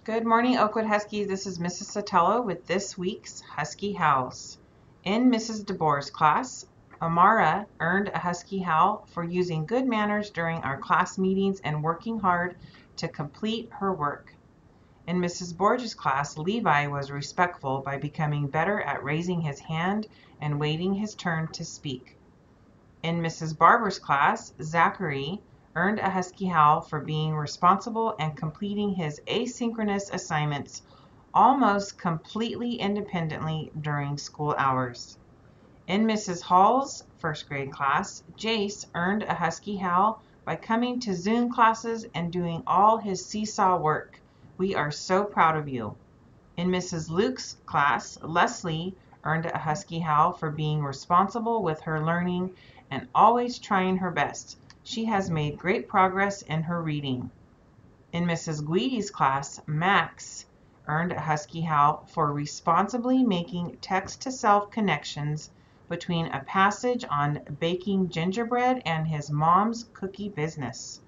Good morning, Oakwood Huskies. This is Mrs. Sotelo with this week's Husky Howls. In Mrs. DeBoer's class, Amara earned a Husky Howl for using good manners during our class meetings and working hard to complete her work. In Mrs. Borges' class, Levi was respectful by becoming better at raising his hand and waiting his turn to speak. In Mrs. Barber's class, Zachary earned a Husky Howl for being responsible and completing his asynchronous assignments almost completely independently during school hours. In Mrs. Hall's first grade class, Jace earned a Husky Howl by coming to Zoom classes and doing all his seesaw work. We are so proud of you. In Mrs. Luke's class, Leslie earned a Husky Howl for being responsible with her learning and always trying her best. She has made great progress in her reading. In Mrs. Guidi's class, Max earned a Husky Howl for responsibly making text-to-self connections between a passage on baking gingerbread and his mom's cookie business.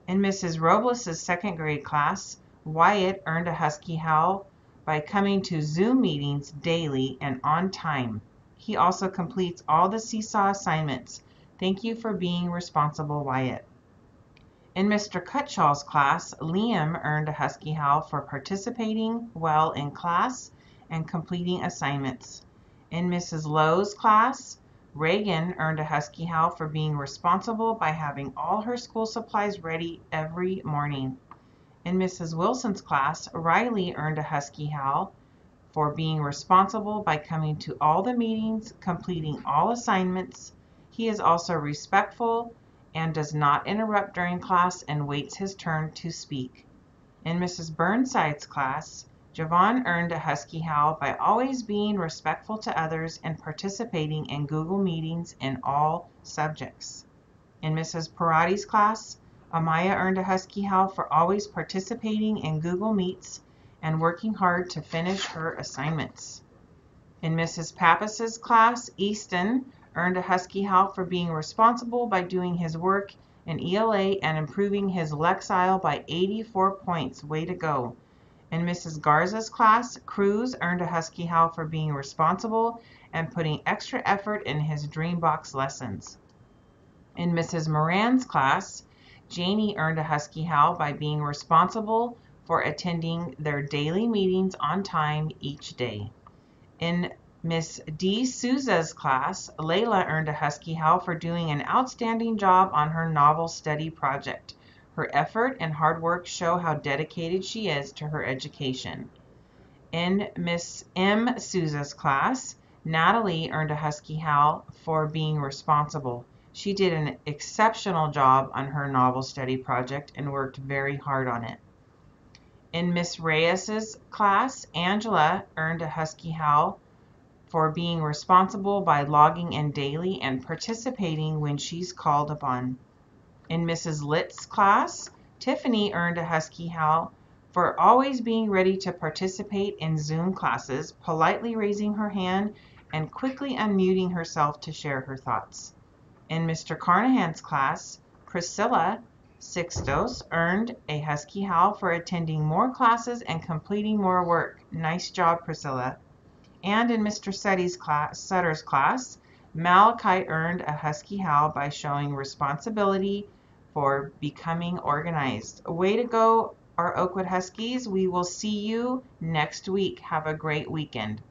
In Mrs. Robles' second grade class, Wyatt earned a Husky Howl by coming to Zoom meetings daily and on time. He also completes all the seesaw assignments. Thank you for being responsible, Wyatt. In Mr. Cutshaw's class, Liam earned a Husky Howl for participating well in class and completing assignments. In Mrs. Lowe's class, Reagan earned a Husky Howl for being responsible by having all her school supplies ready every morning. In Mrs. Wilson's class, Riley earned a Husky Howl for being responsible by coming to all the meetings, completing all assignments. He is also respectful and does not interrupt during class and waits his turn to speak. In Mrs. Burnside's class, Javon earned a Husky Howl by always being respectful to others and participating in Google meetings in all subjects. In Mrs. Parati's class, Amaya earned a Husky Howl for always participating in Google Meets and working hard to finish her assignments. In Mrs. Pappas's class, Easton earned a Husky Howl for being responsible by doing his work in ELA and improving his Lexile by 84 points. Way to go. In Mrs. Garza's class, Cruz earned a Husky Howl for being responsible and putting extra effort in his Dreambox lessons. In Mrs. Moran's class, Janie earned a Husky Howl by being responsible for attending their daily meetings on time each day. In Miss D. Souza's class, Layla earned a Husky Howl for doing an outstanding job on her novel study project. Her effort and hard work show how dedicated she is to her education. In Miss M. Souza's class, Natalie earned a Husky Howl for being responsible. She did an exceptional job on her novel study project and worked very hard on it. In Miss Reyes's class, Angela earned a Husky Howl for being responsible by logging in daily and participating when she's called upon. In Mrs. Litt's class, Tiffany earned a Husky Howl for always being ready to participate in Zoom classes, politely raising her hand and quickly unmuting herself to share her thoughts. In Mr. Carnahan's class, Priscilla Sixtos earned a Husky Howl for attending more classes and completing more work. Nice job, Priscilla. And in Mr. Sutter's class, Malachi earned a Husky Howl by showing responsibility for becoming organized. Way to go, our Oakwood Huskies. We will see you next week. Have a great weekend.